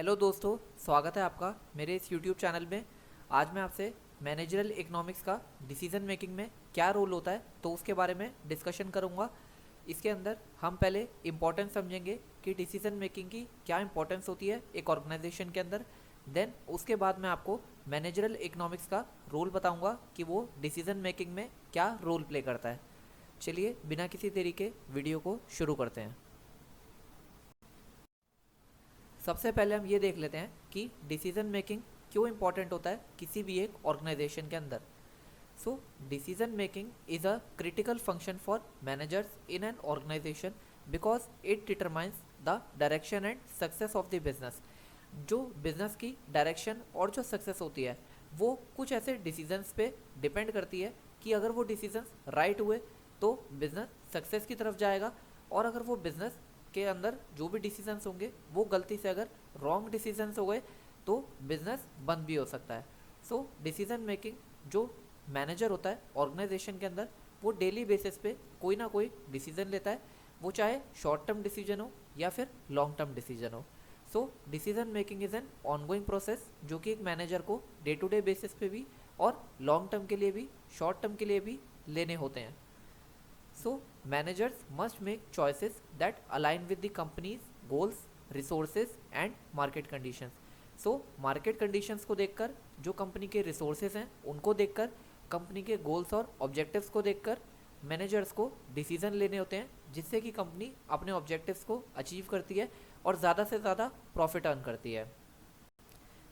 Hello दोस्तों, स्वागत है आपका मेरे इस यूट्यूब चैनल में। आज मैं आपसे मैनेजरल इकोनॉमिक्स का डिसीजन मेकिंग में क्या रोल होता है तो उसके बारे में डिस्कशन करूंगा। इसके अंदर हम पहले इम्पोर्टेंस समझेंगे कि डिसीजन मेकिंग की क्या इंपॉर्टेंस होती है एक ऑर्गेनाइजेशन के अंदर। देन उसके बाद मैं आपको मैनेजरल इकोनॉमिक्स का रोल बताऊंगा कि वो डिसीजन मेकिंग में क्या रोल प्ले करता है। चलिए बिना किसी देरी के वीडियो को शुरू करते हैं। सबसे पहले हम ये देख लेते हैं कि डिसीजन मेकिंग क्यों इंपॉर्टेंट होता है किसी भी एक ऑर्गेनाइजेशन के अंदर। So decision making is a critical function for managers in an organisation because it determines the direction and success of the business. जो बिजनेस की डायरेक्शन और जो सक्सेस होती है वो कुछ ऐसे डिसीजंस पे डिपेंड करती है कि अगर वो डिसीजंस राइट हुए तो बिजनेस सक्सेस की तरफ जाएगा, और अगर वो बिजनेस के अंदर जो भी डिसीजंस होंगे वो गलती से अगर रॉन्ग डिसीजंस हो गए तो बिजनेस बंद भी हो सकता है। सो डिसीजन मेकिंग जो मैनेजर होता है ऑर्गेनाइजेशन के अंदर वो डेली बेसिस पे कोई ना कोई डिसीजन लेता है, वो चाहे शॉर्ट टर्म डिसीजन हो या फिर लॉन्ग टर्म डिसीजन हो। सो decision making is an ongoing process जो कि एक मैनेजर को डे टू डे बेसिस पे भी और लॉन्ग टर्म के लिए भी शॉर्ट टर्म के लिए भी लेने होते हैं। So managers must make choices that align with the company's goals, resources and market conditions. So market conditions को देखकर, जो कंपनी के resources हैं उनको देखकर, कंपनी के goals और objectives को देखकर मैनेजर्स को डिसीजन लेने होते हैं जिससे कि कंपनी अपने ऑब्जेक्टिव्स को अचीव करती है और ज़्यादा से ज़्यादा प्रॉफिट अर्न करती है।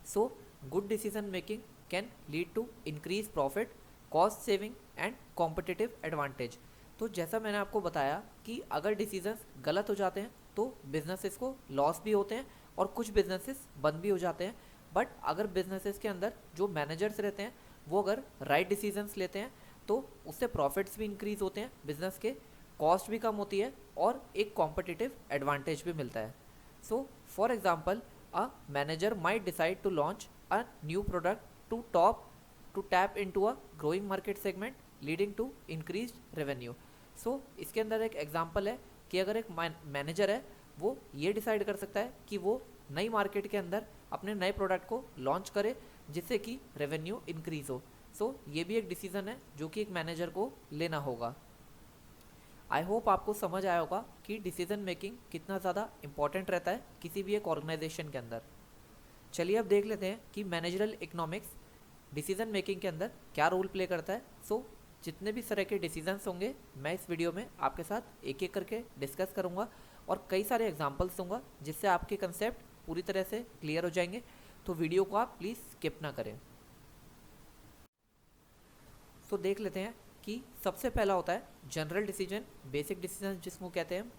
So good decision making can lead to increase profit, cost saving and competitive advantage. तो जैसा मैंने आपको बताया कि अगर डिसीजंस गलत हो जाते हैं तो बिजनेसेस को लॉस भी होते हैं और कुछ बिजनेसेस बंद भी हो जाते हैं। बट अगर बिजनेसेस के अंदर जो मैनेजर्स रहते हैं वो अगर राइट डिसीजंस लेते हैं तो उससे प्रॉफिट्स भी इंक्रीज होते हैं बिजनेस के, कॉस्ट भी कम होती है और एक कॉम्पिटिटिव एडवांटेज भी मिलता है। So for example, a manager might decide to launch a new product to tap into a growing market segment leading to increased revenue. So इसके अंदर एक एग्जांपल है कि अगर एक मैनेजर है वो ये डिसाइड कर सकता है कि वो नई मार्केट के अंदर अपने नए प्रोडक्ट को लॉन्च करे जिससे कि रेवेन्यू इंक्रीज हो। सो ये भी एक डिसीजन है जो कि एक मैनेजर को लेना होगा। आई होप आपको समझ आया होगा कि डिसीजन मेकिंग कितना ज़्यादा इंपॉर्टेंट रहता है किसी भी एक ऑर्गेनाइजेशन के अंदर। चलिए अब देख लेते हैं कि मैनेजरल इकोनॉमिक्स डिसीजन मेकिंग के अंदर क्या रोल प्ले करता है। सो जितने भी तरह के डिसीजंस होंगे मैं इस वीडियो में आपके साथ एक एक करके डिस्कस करूंगा और कई सारे एग्जांपल्स दूंगा जिससे आपके कंसेप्ट पूरी तरह से क्लियर हो जाएंगे। तो वीडियो को आप प्लीज़ स्किप ना करें। सो देख लेते हैं कि सबसे पहला होता है जनरल डिसीजन, बेसिक डिसीजन जिसको कहते हैं।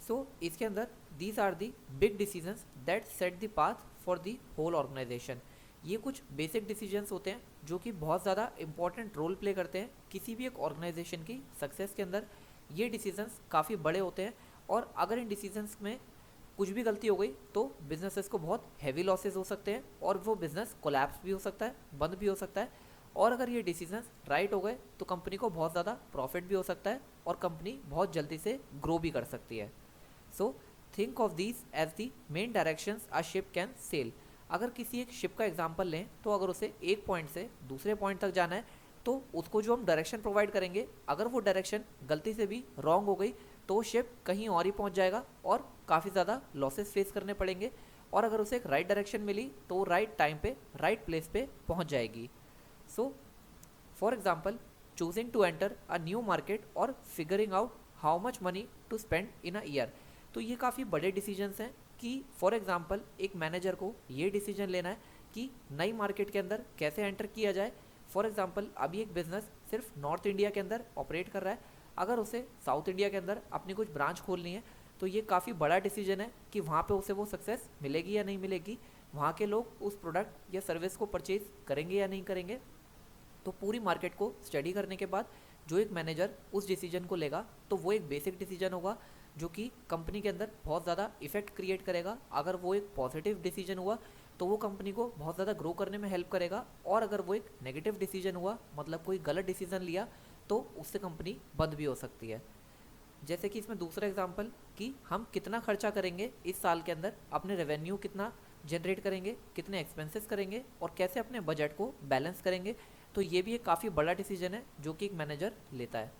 सो इसके अंदर these are the big decisions that set the path for the whole organisation. ये कुछ बेसिक डिसीजंस होते हैं जो कि बहुत ज़्यादा इंपॉर्टेंट रोल प्ले करते हैं किसी भी एक ऑर्गेनाइजेशन की सक्सेस के अंदर। ये डिसीजंस काफ़ी बड़े होते हैं और अगर इन डिसीजंस में कुछ भी गलती हो गई तो बिजनेसेस को बहुत हैवी लॉसेज हो सकते हैं और वो बिजनेस कोलैप्स भी हो सकता है, बंद भी हो सकता है। और अगर ये डिसीजंस राइट हो गए तो कंपनी को बहुत ज़्यादा प्रॉफिट भी हो सकता है और कंपनी बहुत जल्दी से ग्रो भी कर सकती है। So think of these as the main directions a ship can sail. अगर किसी एक शिप का एग्जांपल लें तो अगर उसे एक पॉइंट से दूसरे पॉइंट तक जाना है तो उसको जो हम डायरेक्शन प्रोवाइड करेंगे अगर वो डायरेक्शन गलती से भी रॉन्ग हो गई तो वो शिप कहीं और ही पहुंच जाएगा और काफ़ी ज़्यादा लॉसेस फेस करने पड़ेंगे। और अगर उसे एक राइट डायरेक्शन मिली तो वो राइट टाइम पे राइट प्लेस पे पहुंच जाएगी। So, for example, choosing to enter a new market or figuring out how much money to spend in a year. तो ये काफ़ी बड़े डिसीजंस हैं कि फॉर एग्जांपल एक मैनेजर को ये डिसीजन लेना है कि नई मार्केट के अंदर कैसे एंटर किया जाए। फॉर एग्जांपल अभी एक बिजनेस सिर्फ नॉर्थ इंडिया के अंदर ऑपरेट कर रहा है, अगर उसे साउथ इंडिया के अंदर अपनी कुछ ब्रांच खोलनी है तो ये काफ़ी बड़ा डिसीजन है कि वहाँ पे उसे वो सक्सेस मिलेगी या नहीं मिलेगी, वहाँ के लोग उस प्रोडक्ट या सर्विस को परचेज करेंगे या नहीं करेंगे। तो पूरी मार्केट को स्टडी करने के बाद जो एक मैनेजर उस डिसीजन को लेगा तो वो एक बेसिक डिसीजन होगा जो कि कंपनी के अंदर बहुत ज़्यादा इफेक्ट क्रिएट करेगा। अगर वो एक पॉजिटिव डिसीजन हुआ तो वो कंपनी को बहुत ज़्यादा ग्रो करने में हेल्प करेगा, और अगर वो एक नेगेटिव डिसीजन हुआ मतलब कोई गलत डिसीजन लिया तो उससे कंपनी बंद भी हो सकती है। जैसे कि इसमें दूसरा एग्जांपल कि हम कितना खर्चा करेंगे इस साल के अंदर, अपने रेवेन्यू कितना जनरेट करेंगे, कितने एक्सपेंसेस करेंगे और कैसे अपने बजट को बैलेंस करेंगे। तो ये भी एक काफ़ी बड़ा डिसीजन है जो कि एक मैनेजर लेता है।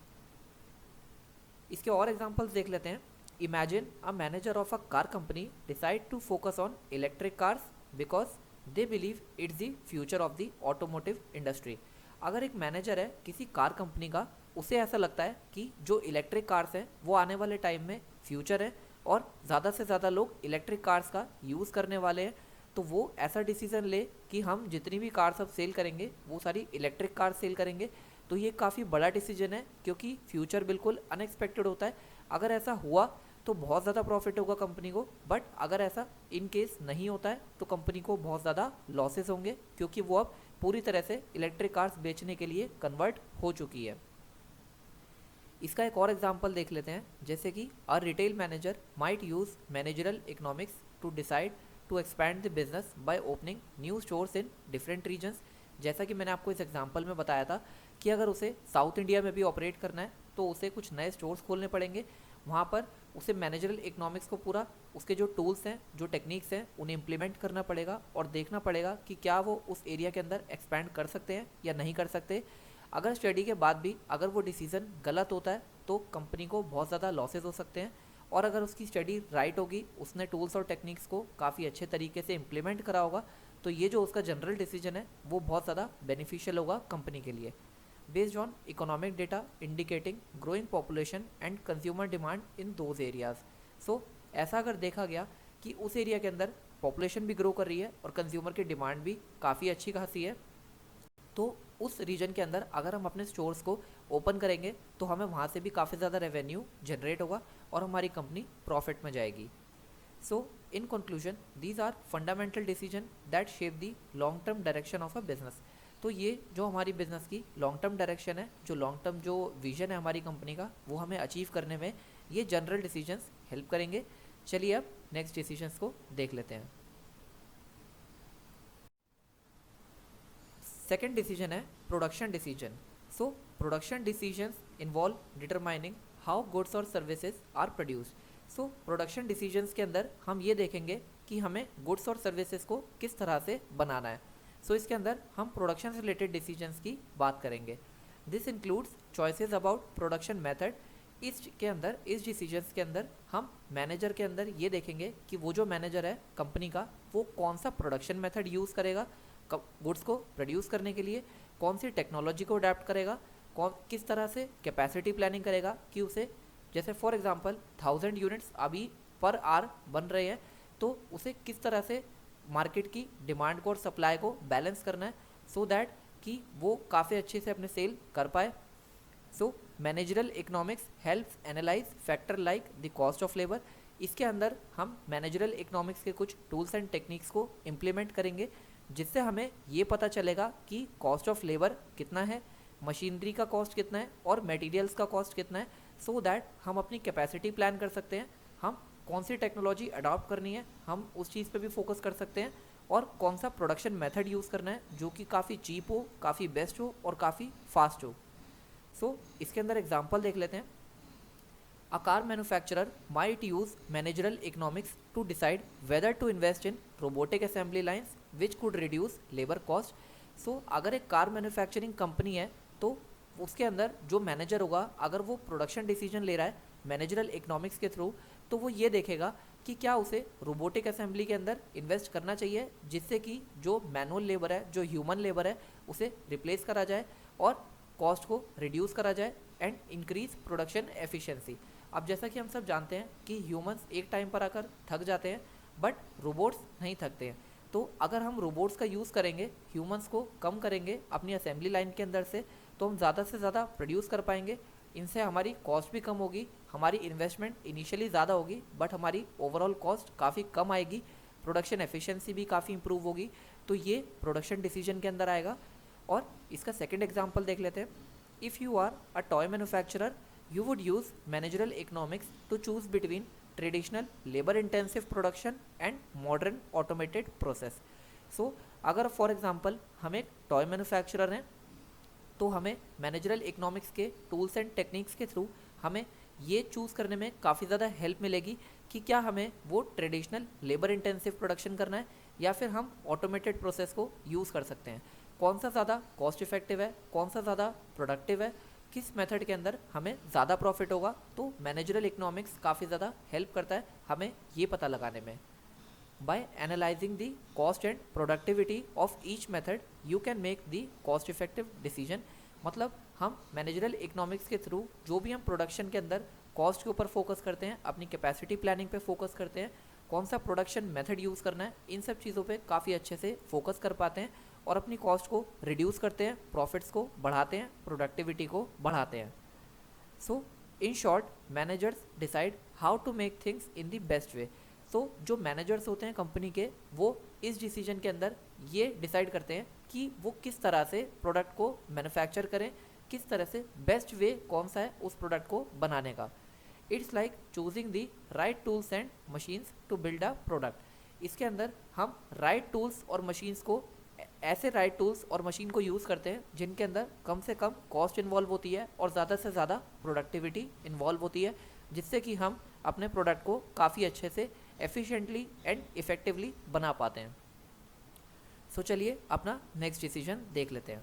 इसके और एग्जांपल्स देख लेते हैं। Imagine a manager of a car company decide to focus on electric cars because they believe it's the future of the automotive industry. अगर एक मैनेजर है किसी कार कंपनी का, उसे ऐसा लगता है कि जो इलेक्ट्रिक कार्स हैं वो आने वाले टाइम में फ्यूचर है और ज़्यादा से ज़्यादा लोग इलेक्ट्रिक कार्स का यूज़ करने वाले हैं, तो वो ऐसा डिसीजन ले कि हम जितनी भी कार्स अब सेल करेंगे वो सारी इलेक्ट्रिक कार सेल करेंगे। तो ये काफ़ी बड़ा डिसीजन है क्योंकि फ्यूचर बिल्कुल अनएक्सपेक्टेड होता है। अगर ऐसा हुआ तो बहुत ज़्यादा प्रॉफिट होगा कंपनी को, बट अगर ऐसा इन केस नहीं होता है तो कंपनी को बहुत ज़्यादा लॉसेस होंगे क्योंकि वो अब पूरी तरह से इलेक्ट्रिक कार्स बेचने के लिए कन्वर्ट हो चुकी है। इसका एक और एग्जांपल देख लेते हैं, जैसे कि a retail manager might use managerial economics to decide to expand the business by opening new stores in different regions. जैसा कि मैंने आपको इस एग्जांपल में बताया था कि अगर उसे साउथ इंडिया में भी ऑपरेट करना है तो उसे कुछ नए स्टोर्स खोलने पड़ेंगे। वहाँ पर उसे मैनेजरल इकोनॉमिक्स को पूरा उसके जो टूल्स हैं, जो टेक्निक्स हैं, उन्हें इम्प्लीमेंट करना पड़ेगा और देखना पड़ेगा कि क्या वो उस एरिया के अंदर एक्सपैंड कर सकते हैं या नहीं कर सकते। अगर स्टडी के बाद भी अगर वो डिसीज़न गलत होता है तो कंपनी को बहुत ज़्यादा लॉसेस हो सकते हैं, और अगर उसकी स्टडी राइट होगी, उसने टूल्स और टेक्निक्स को काफ़ी अच्छे तरीके से इम्प्लीमेंट करा होगा, तो ये जो उसका जनरल डिसीजन है वो बहुत ज़्यादा बेनिफिशियल होगा कंपनी के लिए। Based on economic data indicating growing population and consumer demand in those areas. So ऐसा अगर देखा गया कि उस एरिया के अंदर पॉपुलेशन भी ग्रो कर रही है और कंज्यूमर की डिमांड भी काफ़ी अच्छी खासी है, तो उस रीजन के अंदर अगर हम अपने स्टोर्स को ओपन करेंगे तो हमें वहाँ से भी काफ़ी ज़्यादा रेवेन्यू जनरेट होगा और हमारी कंपनी प्रॉफिट में जाएगी। So in conclusion these are fundamental decision that shape the long term direction of a business. तो ये जो हमारी बिजनेस की लॉन्ग टर्म डायरेक्शन है, जो लॉन्ग टर्म जो विजन है हमारी कंपनी का, वो हमें अचीव करने में ये जनरल डिसीजंस हेल्प करेंगे। चलिए अब नेक्स्ट डिसीजंस को देख लेते हैं। सेकेंड डिसीजन है production decision. So production decisions involve determining how goods और services are produced. So production decisions के अंदर हम ये देखेंगे कि हमें गुड्स और सर्विसेज को किस तरह से बनाना है। सो इसके अंदर हम प्रोडक्शन से रिलेटेड डिसीजंस की बात करेंगे। This includes choices about production method. इसके अंदर, इस डिसीजंस के अंदर हम मैनेजर के अंदर ये देखेंगे कि वो जो मैनेजर है कंपनी का, वो कौन सा प्रोडक्शन मेथड यूज़ करेगा गुड्स को प्रोड्यूस करने के लिए, कौन सी टेक्नोलॉजी को अडेप्ट करेगा, किस तरह से कैपेसिटी प्लानिंग करेगा कि उसे, जैसे फॉर एग्जांपल 1000 यूनिट्स अभी पर आवर बन रहे हैं, तो उसे किस तरह से मार्केट की डिमांड को और सप्लाई को बैलेंस करना है सो दैट कि वो काफ़ी अच्छे से अपने सेल कर पाए। So managerial economics helps analyse factor like the cost of labour. इसके अंदर हम मैनेजरल इकोनॉमिक्स के कुछ टूल्स एंड टेक्निक्स को इम्प्लीमेंट करेंगे जिससे हमें ये पता चलेगा कि कॉस्ट ऑफ लेबर कितना है, मशीनरी का कॉस्ट कितना है और मटेरियल्स का कॉस्ट कितना है, सो दैट हम अपनी कैपेसिटी प्लान कर सकते हैं, हम कौन सी टेक्नोलॉजी अडॉप्ट करनी है हम उस चीज़ पे भी फोकस कर सकते हैं, और कौन सा प्रोडक्शन मेथड यूज़ करना है जो कि काफ़ी चीप हो, काफ़ी बेस्ट हो और काफ़ी फास्ट हो। सो इसके अंदर एग्जांपल देख लेते हैं। A car manufacturer might use managerial economics to decide whether to invest in robotic assembly lines which could reduce labor cost. So अगर एक कार मैन्युफैक्चरिंग कंपनी है तो उसके अंदर जो मैनेजर होगा, अगर वो प्रोडक्शन डिसीजन ले रहा है मैनेजरल इकोनॉमिक्स के थ्रू, तो वो ये देखेगा कि क्या उसे रोबोटिक असेंबली के अंदर इन्वेस्ट करना चाहिए जिससे कि जो मैनुअल लेबर है, जो ह्यूमन लेबर है, उसे रिप्लेस करा जाए और कॉस्ट को रिड्यूस करा जाए एंड इंक्रीज प्रोडक्शन एफिशिएंसी। अब जैसा कि हम सब जानते हैं कि ह्यूमंस एक टाइम पर आकर थक जाते हैं बट रोबोट्स नहीं थकते हैं। तो अगर हम रोबोट्स का यूज़ करेंगे, ह्यूमंस को कम करेंगे अपनी असेंबली लाइन के अंदर से, तो हम ज़्यादा से ज़्यादा प्रोड्यूस कर पाएंगे। इनसे हमारी कॉस्ट भी कम होगी, हमारी इन्वेस्टमेंट इनिशियली ज़्यादा होगी बट हमारी ओवरऑल कॉस्ट काफ़ी कम आएगी, प्रोडक्शन एफिशिएंसी भी काफ़ी इंप्रूव होगी। तो ये प्रोडक्शन डिसीजन के अंदर आएगा। और इसका सेकेंड एग्जाम्पल देख लेते हैं। If you are a toy manufacturer you would use managerial economics to choose between traditional labor intensive production and modern automated process. So अगर फॉर एग्जांपल हम एक टॉय मैन्युफैक्चरर हैं तो हमें मैनेजरल इकोनॉमिक्स के टूल्स एंड टेक्निक्स के through हमें ये चूज़ करने में काफ़ी ज़्यादा हेल्प मिलेगी कि क्या हमें वो ट्रेडिशनल लेबर इंटेंसिव प्रोडक्शन करना है या फिर हम ऑटोमेटेड प्रोसेस को यूज़ कर सकते हैं। कौन सा ज़्यादा कॉस्ट इफेक्टिव है, कौन सा ज़्यादा प्रोडक्टिव है, किस मेथड के अंदर हमें ज़्यादा प्रॉफिट होगा, तो मैनेजरल इकोनॉमिक्स काफ़ी ज़्यादा हेल्प करता है हमें ये पता लगाने में। By analyzing the cost and productivity of each method, you can make the cost effective decision। मतलब हम मैनेजरल इकोनॉमिक्स के थ्रू जो भी हम प्रोडक्शन के अंदर कॉस्ट के ऊपर फोकस करते हैं, अपनी कैपेसिटी प्लानिंग पे फोकस करते हैं, कौन सा प्रोडक्शन मेथड यूज़ करना है, इन सब चीज़ों पे काफ़ी अच्छे से फोकस कर पाते हैं और अपनी कॉस्ट को रिड्यूस करते हैं, प्रॉफिट्स को बढ़ाते हैं, प्रोडक्टिविटी को बढ़ाते हैं। So in short, managers decide how to make things in the best way. तो जो मैनेजर्स होते हैं कंपनी के, वो इस डिसीजन के अंदर ये डिसाइड करते हैं कि वो किस तरह से प्रोडक्ट को मैन्युफैक्चर करें, किस तरह से बेस्ट वे कौन सा है उस प्रोडक्ट को बनाने का। It's like choosing the right tools and machines to build a product. इसके अंदर हम राइट टूल्स और मशीन्स को, ऐसे राइट टूल्स और मशीन को यूज़ करते हैं जिनके अंदर कम से कम कॉस्ट इन्वॉल्व होती है और ज़्यादा से ज़्यादा प्रोडक्टिविटी इन्वॉल्व होती है, जिससे कि हम अपने प्रोडक्ट को काफ़ी अच्छे से एफिशिएंटली एंड इफ़ेक्टिवली बना पाते हैं। सो चलिए अपना नेक्स्ट डिसीजन देख लेते हैं।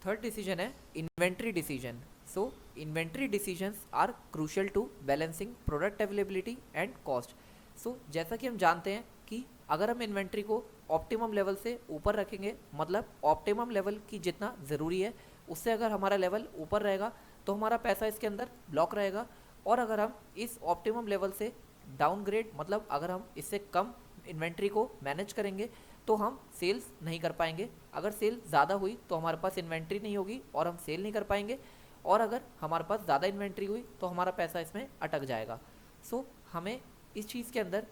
थर्ड डिसीजन है inventory decision. So inventory decisions are crucial to balancing product availability and cost. So जैसा कि हम जानते हैं कि अगर हम इन्वेंट्री को ऑप्टिमम लेवल से ऊपर रखेंगे, मतलब ऑप्टिमम लेवल की जितना ज़रूरी है उससे अगर हमारा लेवल ऊपर रहेगा तो हमारा पैसा इसके अंदर ब्लॉक रहेगा, और अगर हम इस ऑप्टिमम लेवल से डाउनग्रेड, मतलब अगर हम इससे कम इन्वेंट्री को मैनेज करेंगे तो हम सेल्स नहीं कर पाएंगे। अगर सेल ज़्यादा हुई तो हमारे पास इन्वेंट्री नहीं होगी और हम सेल नहीं कर पाएंगे, और अगर हमारे पास ज़्यादा इन्वेंट्री हुई तो हमारा पैसा इसमें अटक जाएगा। सो हमें इस चीज़ के अंदर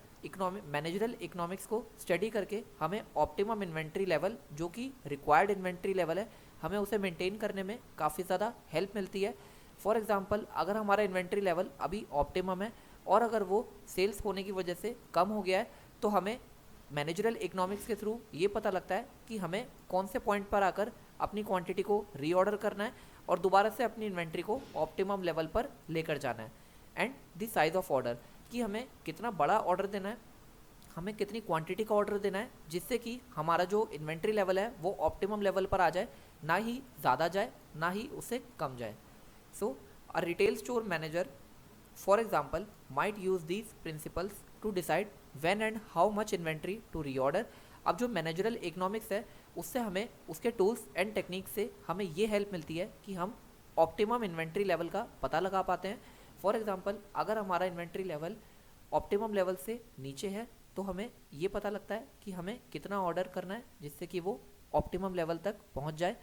मैनेजरल इकोनॉमिक्स को स्टडी करके हमें ऑप्टिमम इन्वेंट्री लेवल, जो कि रिक्वायर्ड इन्वेंट्री लेवल है, हमें उसे मेंटेन करने में काफ़ी ज़्यादा हेल्प मिलती है। फॉर एग्जांपल, अगर हमारा इन्वेंट्री लेवल अभी ऑप्टिमम है और अगर वो सेल्स होने की वजह से कम हो गया है, तो हमें मैनेजरल इकोनॉमिक्स के थ्रू ये पता लगता है कि हमें कौन से पॉइंट पर आकर अपनी क्वांटिटी को रीऑर्डर करना है और दोबारा से अपनी इन्वेंट्री को ऑप्टिमम लेवल पर लेकर जाना है। And the size of order, कि हमें कितना बड़ा ऑर्डर देना है, हमें कितनी क्वांटिटी का ऑर्डर देना है, जिससे कि हमारा जो इन्वेंट्री लेवल है वो ऑप्टिमम लेवल पर आ जाए, ना ही ज़्यादा जाए ना ही उससे कम जाए। So a retail store manager, for example, might use these principles to decide when and how much inventory to reorder. अब जो मैनेजरल इकोनॉमिक्स है उससे हमें, उसके टूल्स एंड टेक्निक्स से हमें ये हेल्प मिलती है कि हम ऑप्टिमम इन्वेंट्री लेवल का पता लगा पाते हैं। फॉर एग्जांपल, अगर हमारा इन्वेंट्री लेवल ऑप्टिमम लेवल से नीचे है तो हमें ये पता लगता है कि हमें कितना ऑर्डर करना है जिससे कि वो ऑप्टिमम लेवल तक पहुंच जाए।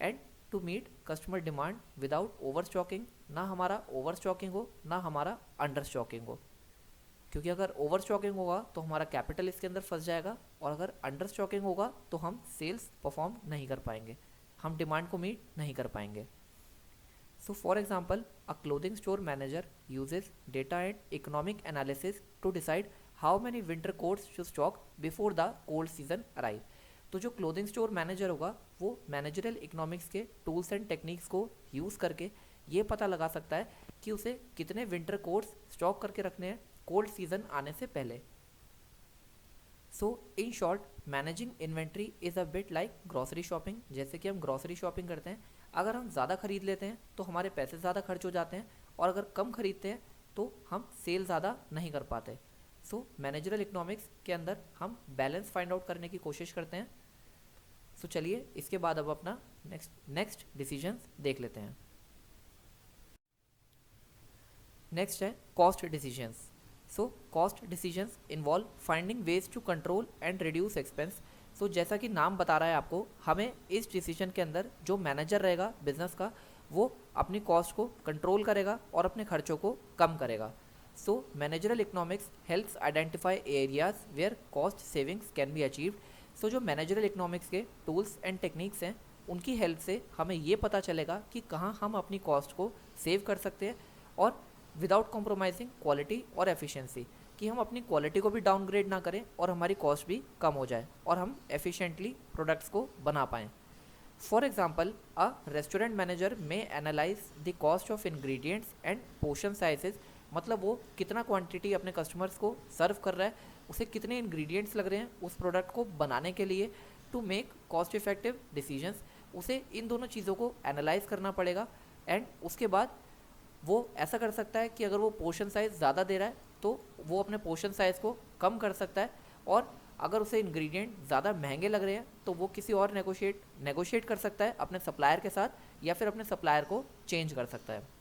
And to meet customer demand without over stocking, ना हमारा ओवर स्टॉकिंग हो ना हमारा अंडर स्टॉकिंग हो, क्योंकि अगर ओवर स्टॉकिंग होगा तो हमारा कैपिटल इसके अंदर फंस जाएगा, और अगर अंडर स्टॉकिंग होगा तो हम सेल्स परफॉर्म नहीं कर पाएंगे, हम डिमांड को मीट नहीं कर पाएंगे। So for example, a clothing store manager uses data and economic analysis to decide how many winter coats to stock before the cold season arrive। तो जो क्लोथिंग स्टोर मैनेजर होगा वो मैनेजरल इकोनॉमिक्स के tools and techniques को use करके ये पता लगा सकता है कि उसे कितने विंटर कोट्स स्टॉक करके रखने हैं कोल्ड सीजन आने से पहले। So in short, managing inventory is a bit like grocery shopping. जैसे कि हम ग्रॉसरी शॉपिंग करते हैं, अगर हम ज़्यादा खरीद लेते हैं तो हमारे पैसे ज़्यादा खर्च हो जाते हैं, और अगर कम खरीदते हैं तो हम सेल ज़्यादा नहीं कर पाते। सो मैनेजरल इकोनॉमिक्स के अंदर हम बैलेंस फाइंड आउट करने की कोशिश करते हैं। सो चलिए इसके बाद अब अपना नेक्स्ट डिसीजंस देख लेते हैं। नेक्स्ट है cost decisions. So cost decisions involve finding ways to control and reduce expense. So जैसा कि नाम बता रहा है आपको, हमें इस डिसीजन के अंदर जो मैनेजर रहेगा बिजनेस का, वो अपनी कॉस्ट को कंट्रोल करेगा और अपने खर्चों को कम करेगा। So managerial economics helps identify areas where cost savings can be achieved. So जो मैनेजरल इकोनॉमिक्स के टूल्स एंड टेक्निक्स हैं उनकी हेल्प से हमें ये पता चलेगा कि कहाँ हम अपनी कॉस्ट को सेव कर सकते हैं, और विदाउट कॉम्प्रोमाइजिंग क्वालिटी और एफिशिएंसी, कि हम अपनी क्वालिटी को भी डाउनग्रेड ना करें और हमारी कॉस्ट भी कम हो जाए और हम एफिशिएंटली प्रोडक्ट्स को बना पाएँ। For example, a restaurant manager may analyse the cost of ingredients and portion sizes मतलब वो कितना क्वांटिटी अपने कस्टमर्स को सर्व कर रहा है, उसे कितने इंग्रेडिएंट्स लग रहे हैं उस प्रोडक्ट को बनाने के लिए to make cost effective decisions. उसे इन दोनों चीज़ों को एनालाइज करना पड़ेगा एंड उसके बाद वो ऐसा कर सकता है कि अगर वो पोर्शन साइज़ ज़्यादा दे रहा है तो वो अपने पोर्शन साइज़ को कम कर सकता है, और अगर उसे इंग्रेडिएंट ज़्यादा महंगे लग रहे हैं तो वो किसी और नेगोशिएट कर सकता है अपने सप्लायर के साथ, या फिर अपने सप्लायर को चेंज कर सकता है।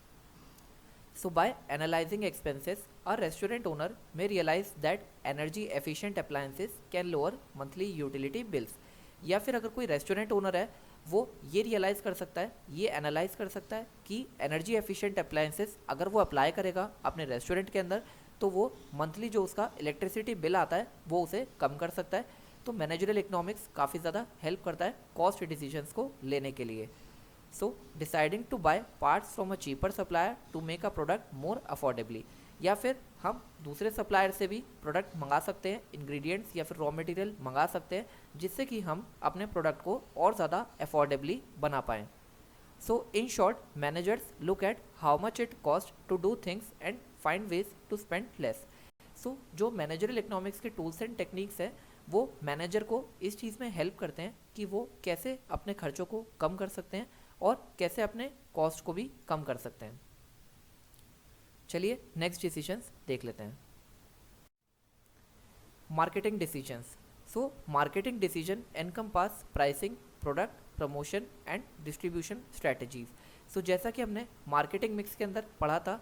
So by analyzing expenses, a restaurant owner may realize that energy efficient appliances can lower monthly utility bills। या फिर अगर कोई रेस्टोरेंट ओनर है वो ये रियलाइज़ कर सकता है, ये एनालाइज कर सकता है कि एनर्जी एफिशिएंट अप्लायंसेस अगर वो अप्लाई करेगा अपने रेस्टोरेंट के अंदर तो वो मंथली जो उसका इलेक्ट्रिसिटी बिल आता है वो उसे कम कर सकता है। तो मैनेजरल इकोनॉमिक्स काफ़ी ज़्यादा हेल्प करता है कॉस्ट डिसीजंस को लेने के लिए। So deciding to buy parts from a cheaper supplier to make a product more affordably, या फिर हम दूसरे सप्लायर से भी प्रोडक्ट मंगा सकते हैं, इंग्रेडिएंट्स या फिर रॉ मटेरियल मंगा सकते हैं जिससे कि हम अपने प्रोडक्ट को और ज़्यादा अफोर्डेबली बना पाएँ। So in short managers look at how much it cost to do things and find ways to spend less. So जो मैनेजरल इकोनॉमिक्स के टूल्स एंड टेक्निक्स हैं वो मैनेजर को इस चीज़ में हेल्प करते हैं कि वो कैसे अपने खर्चों को कम कर सकते हैं और कैसे अपने कॉस्ट को भी कम कर सकते हैं। चलिए नेक्स्ट डिसीजंस देख लेते हैं। Marketing decisions. So marketing decision encompass pricing, product promotion and distribution strategies. So जैसा कि हमने मार्केटिंग मिक्स के अंदर पढ़ा था,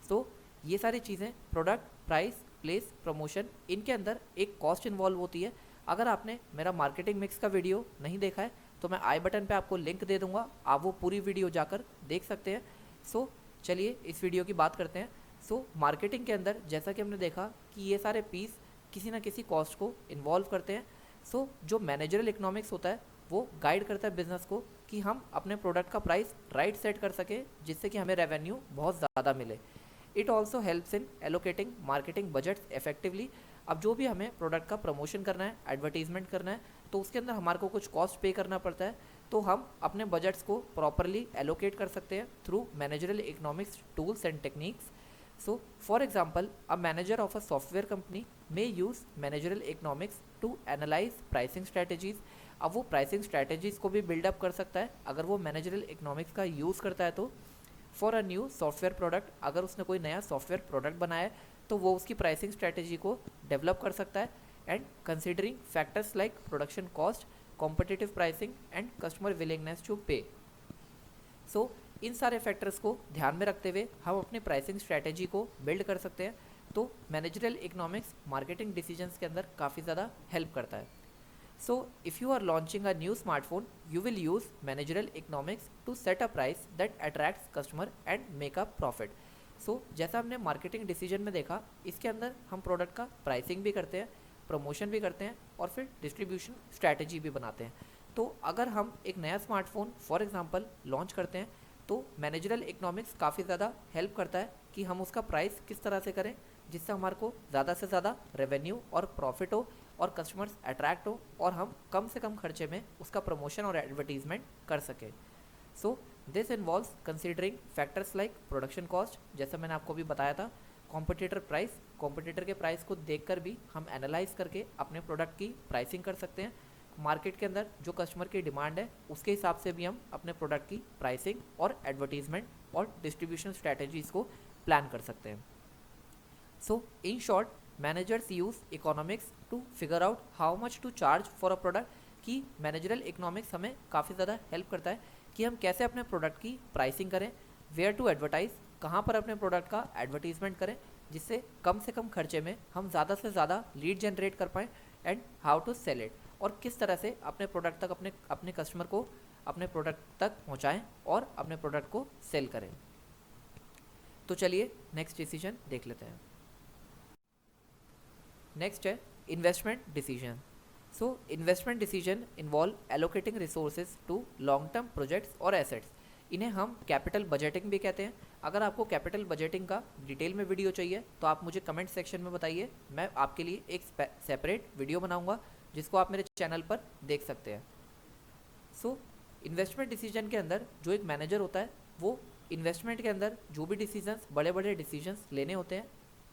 तो ये सारी चीज़ें प्रोडक्ट, प्राइस, प्लेस, प्रमोशन, इनके अंदर एक कॉस्ट इन्वॉल्व होती है। अगर आपने मेरा मार्केटिंग मिक्स का वीडियो नहीं देखा है तो मैं आई बटन पे आपको लिंक दे दूंगा, आप वो पूरी वीडियो जाकर देख सकते हैं। सो चलिए इस वीडियो की बात करते हैं। सो मार्केटिंग के अंदर जैसा कि हमने देखा कि ये सारे पीस किसी ना किसी कॉस्ट को इन्वॉल्व करते हैं। सो जो मैनेजरल इकोनॉमिक्स होता है वो गाइड करता है बिजनेस को कि हम अपने प्रोडक्ट का प्राइस राइट सेट कर सके जिससे कि हमें रेवेन्यू बहुत ज़्यादा मिले। It also helps in allocating marketing budgets effectively. अब जो भी हमें प्रोडक्ट का प्रमोशन करना है, एडवर्टीजमेंट करना है, तो उसके अंदर हमारे को कुछ कॉस्ट पे करना पड़ता है, तो हम अपने बजट्स को प्रॉपरली एलोकेट कर सकते हैं through managerial economics tools and techniques. So for example a manager of a software company may use managerial economics to analyse pricing strategies. अब वो प्राइसिंग स्ट्रैटेजीज को भी बिल्डअप कर सकता है अगर वो मैनेजरल इकोनॉमिक्स का यूज़ करता है तो। For a new software product, अगर उसने कोई नया सॉफ्टवेयर प्रोडक्ट बनाया है तो वो उसकी प्राइसिंग स्ट्रैटेजी को डेवलप कर सकता है and considering factors like production cost, competitive pricing and customer willingness to pay. So इन सारे फैक्टर्स को ध्यान में रखते हुए हम अपनी प्राइसिंग स्ट्रैटेजी को बिल्ड कर सकते हैं। तो मैनेजरल इकोनॉमिक्स मार्केटिंग डिसीजंस के अंदर काफ़ी ज़्यादा हेल्प करता है। So if you are launching a new smartphone, you will use managerial economics to set a price that attracts customer and make a profit. So जैसा हमने मार्केटिंग डिसीजन में देखा, इसके अंदर हम प्रोडक्ट का प्राइसिंग भी करते हैं, प्रमोशन भी करते हैं और फिर डिस्ट्रीब्यूशन स्ट्रैटेजी भी बनाते हैं। तो अगर हम एक नया स्मार्टफोन फॉर एग्जांपल लॉन्च करते हैं तो मैनेजरल इकोनॉमिक्स काफ़ी ज़्यादा हेल्प करता है कि हम उसका प्राइस किस तरह से करें जिससे हमारे को ज़्यादा से ज़्यादा रेवेन्यू और प्रॉफिट हो और कस्टमर्स अट्रैक्ट हो और हम कम से कम खर्चे में उसका प्रमोशन और एडवर्टीजमेंट कर सकें। So this involves considering factors like production cost, जैसा मैंने आपको भी बताया था, कॉम्पिटिटर प्राइस, कॉम्पिटिटर के प्राइस को देखकर भी हम एनालाइज करके अपने प्रोडक्ट की प्राइसिंग कर सकते हैं। मार्केट के अंदर जो कस्टमर की डिमांड है उसके हिसाब से भी हम अपने प्रोडक्ट की प्राइसिंग और एडवर्टीजमेंट और डिस्ट्रीब्यूशन स्ट्रैटेजीज़ को प्लान कर सकते हैं। So in short managers use economics to figure out how much to charge for a product. कि मैनेजरल इकोनॉमिक्स हमें काफ़ी ज़्यादा हेल्प करता है कि हम कैसे अपने प्रोडक्ट की प्राइसिंग करें, वेयर टू एडवर्टाइज, कहाँ पर अपने प्रोडक्ट का एडवर्टीजमेंट करें जिससे कम से कम खर्चे में हम ज़्यादा से ज़्यादा लीड जनरेट कर पाएँ, and how to sell it, और किस तरह से अपने प्रोडक्ट तक अपने कस्टमर को अपने प्रोडक्ट तक पहुँचाएँ और अपने प्रोडक्ट को सेल करें। तो चलिए नेक्स्ट डिसीजन देख लेते हैं। नेक्स्ट है investment decision. So investment decision involve allocating resources to long term projects और एसेट्स। इन्हें हम कैपिटल बजटिंग भी कहते हैं। अगर आपको कैपिटल बजटिंग का डिटेल में वीडियो चाहिए तो आप मुझे कमेंट सेक्शन में बताइए, मैं आपके लिए एक सेपरेट वीडियो बनाऊंगा जिसको आप मेरे चैनल पर देख सकते हैं। सो इन्वेस्टमेंट डिसीजन के अंदर जो एक मैनेजर होता है वो इन्वेस्टमेंट के अंदर जो भी डिसीजंस, बड़े बड़े डिसीजंस लेने होते हैं,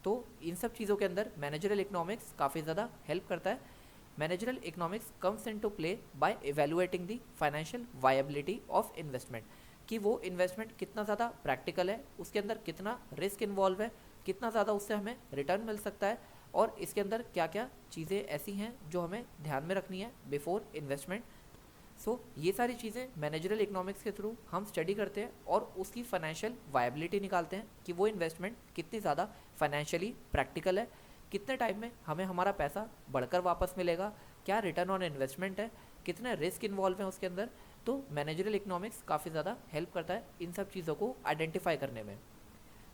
तो इन सब चीज़ों के अंदर मैनेजरल इकोनॉमिक्स काफ़ी ज़्यादा हेल्प करता है. Managerial economics comes into play by evaluating the financial viability of investment, कि वो इन्वेस्टमेंट कितना ज़्यादा प्रैक्टिकल है, उसके अंदर कितना रिस्क इन्वॉल्व है, कितना ज़्यादा उससे हमें रिटर्न मिल सकता है, और इसके अंदर क्या क्या चीज़ें ऐसी हैं जो हमें ध्यान में रखनी है बिफोर इन्वेस्टमेंट. सो ये सारी चीज़ें मैनेजरल इकोनॉमिक्स के थ्रू हम स्टडी करते हैं और उसकी फाइनेंशियल वायबिलिटी निकालते हैं कि वो इन्वेस्टमेंट कितनी ज़्यादा फाइनेंशियली प्रैक्टिकल है, कितने टाइम में हमें हमारा पैसा बढ़कर वापस मिलेगा, क्या रिटर्न ऑन इन्वेस्टमेंट है, कितने रिस्क इन्वॉल्व हैं उसके अंदर. तो मैनेजरल इकोनॉमिक्स काफ़ी ज़्यादा हेल्प करता है इन सब चीज़ों को आइडेंटिफाई करने में.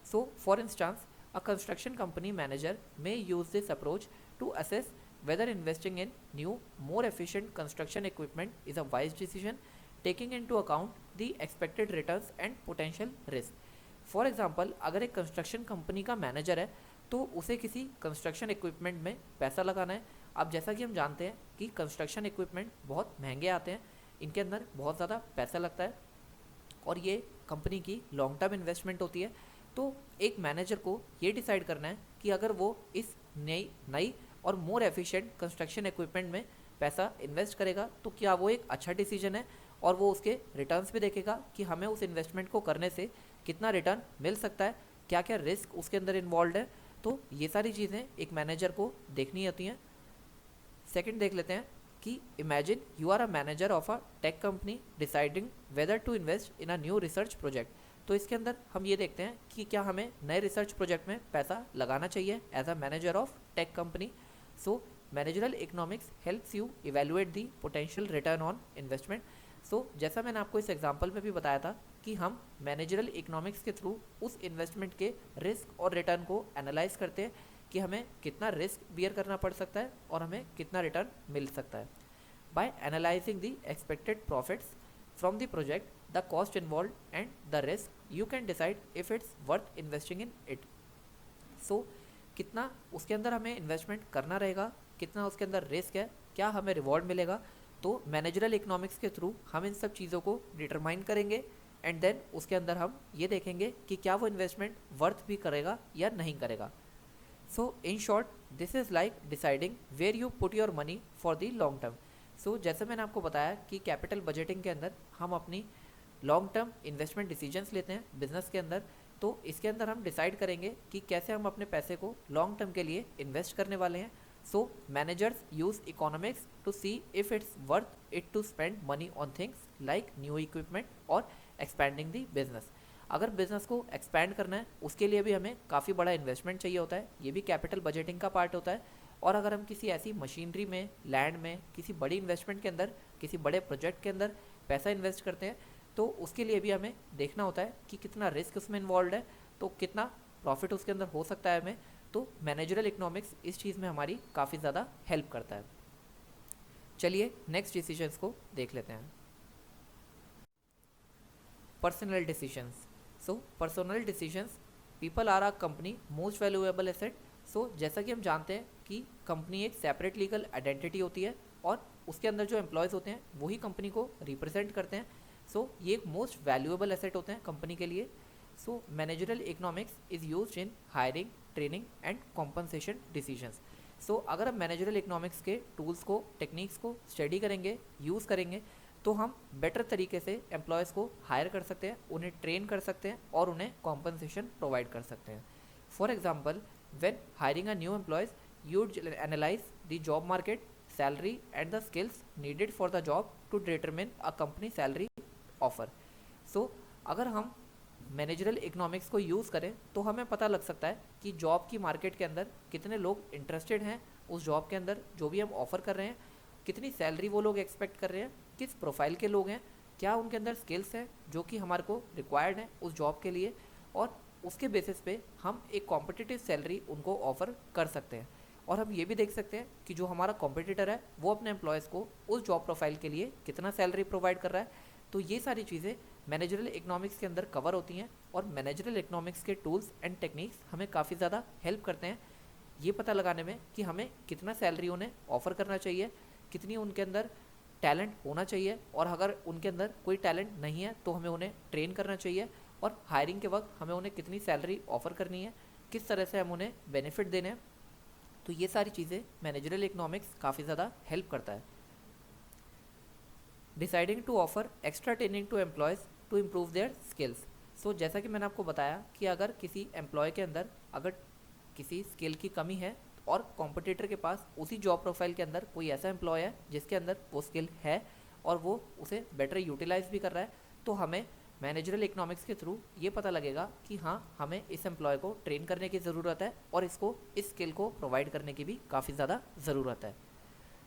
So for instance, a construction company manager may use this approach to assess whether investing in new, more efficient construction equipment is a wise decision, taking into account the expected returns and potential risk. For example, अगर एक construction company का manager है तो उसे किसी construction equipment में पैसा लगाना है. अब जैसा कि हम जानते हैं कि कंस्ट्रक्शन इक्विपमेंट बहुत महंगे आते हैं, इनके अंदर बहुत ज़्यादा पैसा लगता है और ये कंपनी की लॉन्ग टर्म इन्वेस्टमेंट होती है. तो एक मैनेजर को ये डिसाइड करना है कि अगर वो इस नई और मोर एफिशिएंट कंस्ट्रक्शन इक्विपमेंट में पैसा इन्वेस्ट करेगा तो क्या वो एक अच्छा डिसीजन है, और वो उसके रिटर्न्स भी देखेगा कि हमें उस इन्वेस्टमेंट को करने से कितना रिटर्न मिल सकता है, क्या क्या रिस्क उसके अंदर इन्वॉल्व है. तो ये सारी चीज़ें एक मैनेजर को देखनी होती हैं. सेकंड देख लेते हैं कि imagine you are a manager of a tech company deciding whether to invest in a new research project. तो इसके अंदर हम ये देखते हैं कि क्या हमें नए रिसर्च प्रोजेक्ट में पैसा लगाना चाहिए as a manager of tech company. So managerial economics helps you evaluate the potential return on investment. So जैसा मैंने आपको इस एग्जांपल में भी बताया था कि हम मैनेजरल इकोनॉमिक्स के थ्रू उस इन्वेस्टमेंट के रिस्क और रिटर्न को एनालाइज करते हैं कि हमें कितना रिस्क बियर करना पड़ सकता है और हमें कितना रिटर्न मिल सकता है. By analysing the expected profits from the project, the cost involved and the risk, you can decide if it's worth investing in it. So कितना उसके अंदर हमें इन्वेस्टमेंट करना रहेगा, कितना उसके अंदर रिस्क है, क्या हमें रिवॉर्ड मिलेगा. तो मैनेजरल इकोनॉमिक्स के थ्रू हम इन सब चीज़ों को डिटरमाइन करेंगे एंड देन उसके अंदर हम ये देखेंगे कि क्या वो इन्वेस्टमेंट वर्थ भी करेगा या नहीं करेगा. So in short, this is like deciding where you put your money for the long term. So जैसे मैंने आपको बताया कि कैपिटल बजटिंग के अंदर हम अपनी लॉन्ग टर्म इन्वेस्टमेंट डिसीजंस लेते हैं बिजनेस के अंदर. तो इसके अंदर हम डिसाइड करेंगे कि कैसे हम अपने पैसे को लॉन्ग टर्म के लिए इन्वेस्ट करने वाले हैं. So managers use economics to see if it's worth it to spend money on things like new equipment और एक्सपैंडिंग द बिजनेस. अगर बिजनेस को एक्सपैंड करना है उसके लिए भी हमें काफ़ी बड़ा इन्वेस्टमेंट चाहिए होता है, ये भी कैपिटल बजटिंग का पार्ट होता है. और अगर हम किसी ऐसी मशीनरी में, लैंड में, किसी बड़ी इन्वेस्टमेंट के अंदर, किसी बड़े प्रोजेक्ट के अंदर पैसा इन्वेस्ट करते हैं तो उसके लिए भी हमें देखना होता है कि कितना रिस्क उसमें इन्वॉल्व है, तो कितना प्रॉफिट उसके अंदर हो सकता है हमें. तो मैनेजरल इकोनॉमिक्स इस चीज़ में हमारी काफ़ी ज़्यादा हेल्प करता है. चलिए नेक्स्ट डिसीजंस को देख लेते हैं. Personal decisions. So personal decisions, people are a company most valuable asset. So जैसा कि हम जानते हैं कि कंपनी एक सेपरेट लीगल आइडेंटिटी होती है और उसके अंदर जो एम्प्लॉयज़ होते हैं वही कंपनी को रिप्रेजेंट करते हैं. सो ये एक मोस्ट वैल्यूएबल एसेट होते हैं कंपनी के लिए. So managerial economics is used in hiring, training and compensation decisions. So अगर हम मैनेजरल इकोनॉमिक्स के टूल्स को, टेक्निक्स को स्टडी करेंगे, यूज़ करेंगे, तो हम बेटर तरीके से एम्प्लॉयज़ को हायर कर सकते हैं, उन्हें ट्रेन कर सकते हैं और उन्हें कॉम्पनसेशन प्रोवाइड कर सकते हैं. For example, when hiring a new employees, you'd analyze the job market, salary and the skills needed for the job to determine a company salary offer. So अगर हम मैनेजरल इकोनॉमिक्स को use करें तो हमें पता लग सकता है कि जॉब की मार्केट के अंदर कितने लोग इंटरेस्टेड हैं उस जॉब के अंदर जो भी हम ऑफ़र कर रहे हैं, कितनी सैलरी वो लोग एक्सपेक्ट कर रहे हैं, किस प्रोफाइल के लोग हैं, क्या उनके अंदर स्किल्स हैं जो कि हमारे को रिक्वायर्ड हैं उस जॉब के लिए, और उसके बेसिस पे हम एक कॉम्पिटिटिव सैलरी उनको ऑफ़र कर सकते हैं. और हम ये भी देख सकते हैं कि जो हमारा कॉम्पिटिटर है वो अपने एम्प्लॉयज़ को उस जॉब प्रोफाइल के लिए कितना सैलरी प्रोवाइड कर रहा है. तो ये सारी चीज़ें मैनेजरल इकोनॉमिक्स के अंदर कवर होती हैं और मैनेजरल इकोनॉमिक्स के टूल्स एंड टेक्निक्स हमें काफ़ी ज़्यादा हेल्प करते हैं ये पता लगाने में कि हमें कितना सैलरी उन्हें ऑफ़र करना चाहिए, कितनी उनके अंदर टैलेंट होना चाहिए, और अगर उनके अंदर कोई टैलेंट नहीं है तो हमें उन्हें ट्रेन करना चाहिए, और हायरिंग के वक्त हमें उन्हें कितनी सैलरी ऑफर करनी है, किस तरह से हम उन्हें बेनिफिट देने हैं। तो ये सारी चीज़ें मैनेजरियल इकोनॉमिक्स काफ़ी ज़्यादा हेल्प करता है। Deciding to offer extra training to employees to improve their skills. So जैसा कि मैंने आपको बताया कि अगर किसी एम्प्लॉय के अंदर अगर किसी स्किल की कमी है और कॉम्पिटिटर के पास उसी जॉब प्रोफाइल के अंदर कोई ऐसा एम्प्लॉय है जिसके अंदर वो स्किल है और वो उसे बेटर यूटिलाइज भी कर रहा है, तो हमें मैनेजरल इकोनॉमिक्स के थ्रू ये पता लगेगा कि हाँ, हमें इस एम्प्लॉय को ट्रेन करने की ज़रूरत है और इसको इस स्किल को प्रोवाइड करने की भी काफ़ी ज़्यादा ज़रूरत है।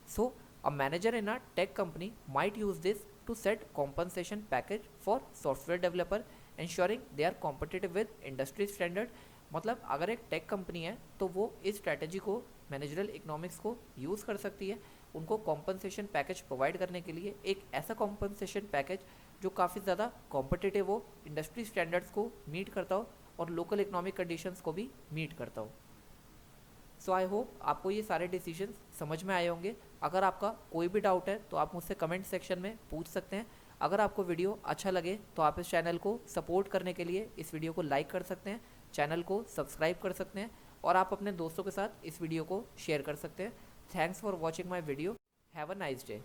So a manager in a tech company might use this to set compensation package for software developer ensuring they are competitive with industry standard। मतलब अगर एक टेक कंपनी है तो वो इस स्ट्रैटेजी को मैनेजरल इकोनॉमिक्स को यूज़ कर सकती है उनको कॉम्पनसेशन पैकेज प्रोवाइड करने के लिए, एक ऐसा कॉम्पनसेशन पैकेज जो काफ़ी ज़्यादा कॉम्पिटिटिव हो, इंडस्ट्री स्टैंडर्ड्स को मीट करता हो और लोकल इकोनॉमिक कंडीशंस को भी मीट करता हो। सो आई होप आपको ये सारे डिसीजंस समझ में आए होंगे। अगर आपका कोई भी डाउट है तो आप मुझसे कमेंट सेक्शन में पूछ सकते हैं। अगर आपको वीडियो अच्छा लगे तो आप इस चैनल को सपोर्ट करने के लिए इस वीडियो को लाइक कर सकते हैं, चैनल को सब्सक्राइब कर सकते हैं और आप अपने दोस्तों के साथ इस वीडियो को शेयर कर सकते हैं। Thanks for watching my video. Have a nice day.